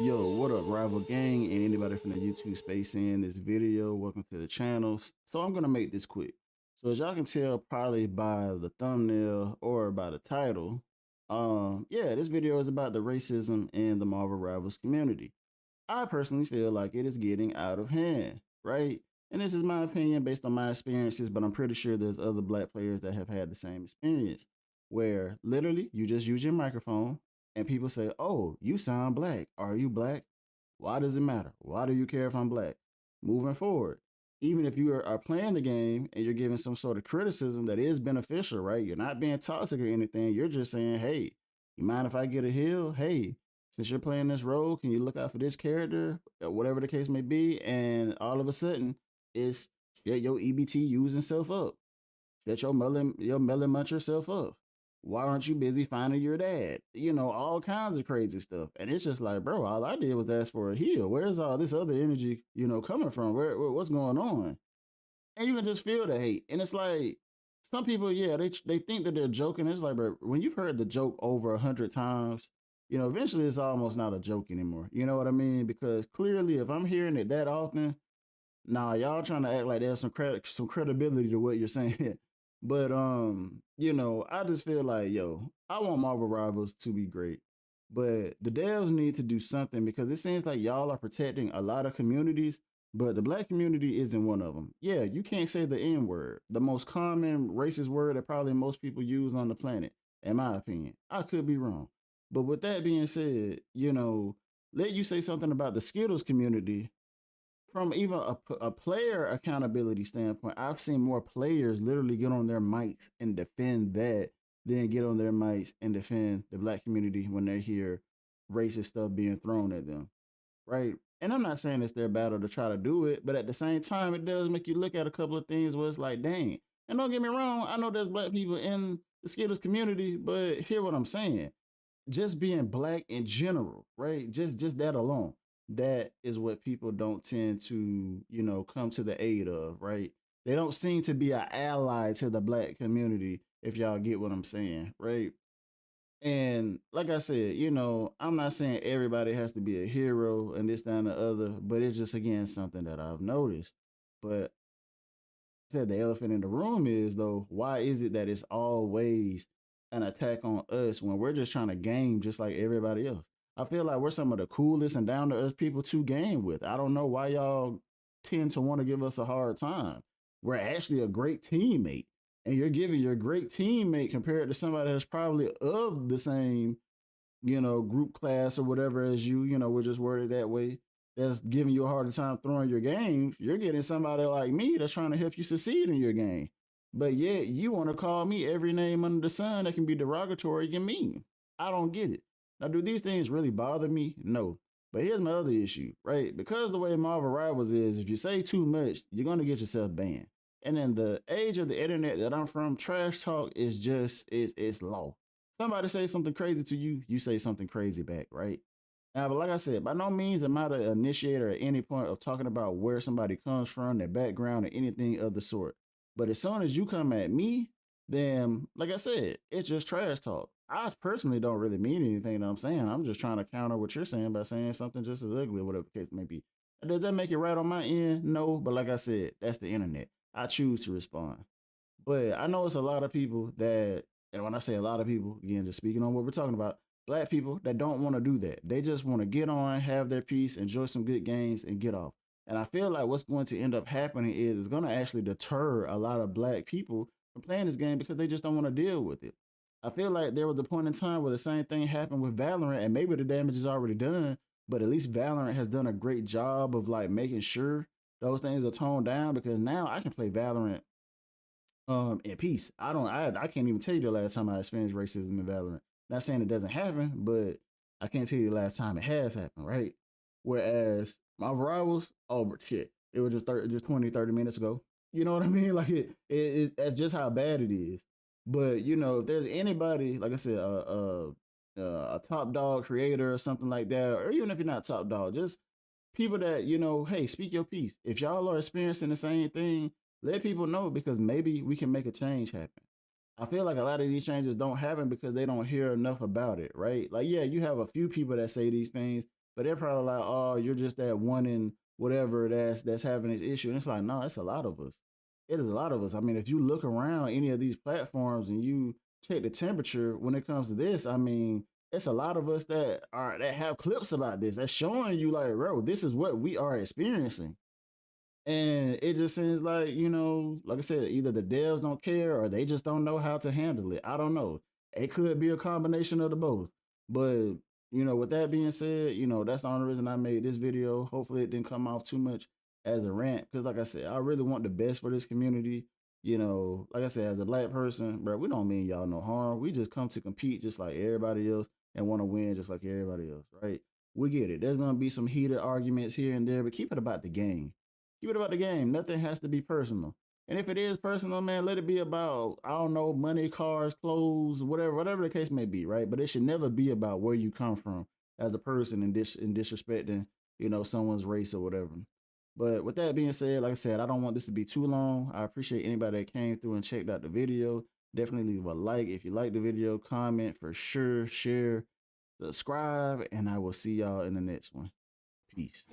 Yo, what up, Rival Gang, and anybody from the YouTube space in this video? Welcome to the channel. So I'm gonna make this quick. So as y'all can tell, probably by the thumbnail or by the title, yeah, this video is about the racism in the Marvel Rivals community. I personally feel like it is getting out of hand, right? And this is my opinion based on my experiences, but I'm pretty sure there's other black players that have had the same experience where literally you just use your microphone and people say, "Oh, you sound black. Are you black? Why does it matter? Why do you care if I'm black?" Moving forward, even if you are playing the game and you're giving some sort of criticism that is beneficial, right? You're not being toxic or anything. You're just saying, "Hey, you mind if I get a heal? Hey, since you're playing this role, can you look out for this character, whatever the case may be?" And all of a sudden, it's your EBT using self up. Shut your melon muncher self up. Why aren't you busy finding your dad? All kinds of crazy stuff. And it's just like, bro, all I did was ask for a heal. Where's all this other energy, coming from? What's going on? And you can just feel the hate. And it's like some people, yeah, they think that they're joking. It's like, bro, when you've heard the joke over 100 times, eventually it's almost not a joke anymore. You know what I mean? Because clearly, if I'm hearing it that often, nah, y'all trying to act like there's some credibility to what you're saying. But I just feel like, yo, I want Marvel Rivals to be great. But the devs need to do something because it seems like y'all are protecting a lot of communities, but the black community isn't one of them. Yeah, you can't say the N word, the most common racist word that probably most people use on the planet, in my opinion. I could be wrong. But with that being said, let you say something about the Skittles community from even a player accountability standpoint. I've seen more players literally get on their mics and defend that than get on their mics and defend the black community when they hear racist stuff being thrown at them, right? And I'm not saying it's their battle to try to do it, but at the same time, it does make you look at a couple of things where it's like, dang. And don't get me wrong, I know there's black people in the Skittles community, but hear what I'm saying, just being black in general, right? Just that alone. That is what people don't tend to, come to the aid of, right? They don't seem to be an ally to the black community, if y'all get what I'm saying, right? And like I said, I'm not saying everybody has to be a hero and this, that, and the other, but it's just again something that I've noticed. But said the elephant in the room is though, why is it that it's always an attack on us when we're just trying to game just like everybody else? I feel like we're some of the coolest and down to earth people to game with. I don't know why y'all tend to want to give us a hard time. We're actually a great teammate, and you're giving your great teammate compared to somebody that's probably of the same group class or whatever as you, we're just worded that way, that's giving you a harder time throwing your games. You're getting somebody like me that's trying to help you succeed in your game. But yet you want to call me every name under the sun that can be derogatory and mean. I don't get it. Now, do these things really bother me? No. But here's my other issue, right? Because the way Marvel Rivals is, if you say too much, you're going to get yourself banned. And in the age of the internet that I'm from, trash talk is just, it's law. Somebody say something crazy to you, you say something crazy back, right? Now, but like I said, by no means am I the initiator at any point of talking about where somebody comes from, their background, or anything of the sort. But as soon as you come at me, then, like I said, it's just trash talk. I personally don't really mean anything that I'm saying. I'm just trying to counter what you're saying by saying something just as ugly, or whatever the case may be. Does that make it right on my end? No, but like I said, that's the internet. I choose to respond. But I know it's a lot of people that, and when I say a lot of people, again, just speaking on what we're talking about, black people that don't want to do that. They just want to get on, have their peace, enjoy some good games, and get off. And I feel like what's going to end up happening is it's going to actually deter a lot of black people from playing this game because they just don't want to deal with it. I feel like there was a point in time where the same thing happened with Valorant, and maybe the damage is already done, but at least Valorant has done a great job of like making sure those things are toned down because now I can play Valorant in peace. I can't even tell you the last time I experienced racism in Valorant. Not saying it doesn't happen, but I can't tell you the last time it has happened, right? Whereas my rivals, oh shit, it was just 20, 30 minutes ago. You know what I mean? Like that's just how bad it is. But if there's anybody, like I said, a top dog creator or something like that, or even if you're not top dog, just people that hey, speak your piece. If y'all are experiencing the same thing, let people know because maybe we can make a change happen. I feel like a lot of these changes don't happen because they don't hear enough about it, right? Like, yeah, you have a few people that say these things, But they're probably like, oh, you're just that one in whatever that's having this issue. And it's like, no, it's a lot of us. It is a lot of us. I mean, if you look around any of these platforms and you check the temperature when it comes to this, I mean, it's a lot of us that have clips about this that's showing you like, bro, this is what we are experiencing. And it just seems like, like I said, either the devs don't care or they just don't know how to handle it. I don't know. It could be a combination of the both. But, with that being said, that's the only reason I made this video. Hopefully it didn't come off too much as a rant. Because like I said, I really want the best for this community. Like I said, as a black person, bro, we don't mean y'all no harm. We just come to compete just like everybody else and want to win just like everybody else, right? We get it. There's gonna be some heated arguments here and there, but keep it about the game. Keep it about the game. Nothing has to be personal. And if it is personal, man, let it be about, I don't know, money, cars, clothes, whatever the case may be, right? But it should never be about where you come from as a person and disrespecting, someone's race or whatever. But with that being said, like I said, I don't want this to be too long. I appreciate anybody that came through and checked out the video. Definitely leave a like if you like the video, comment for sure, share, subscribe, and I will see y'all in the next one. Peace.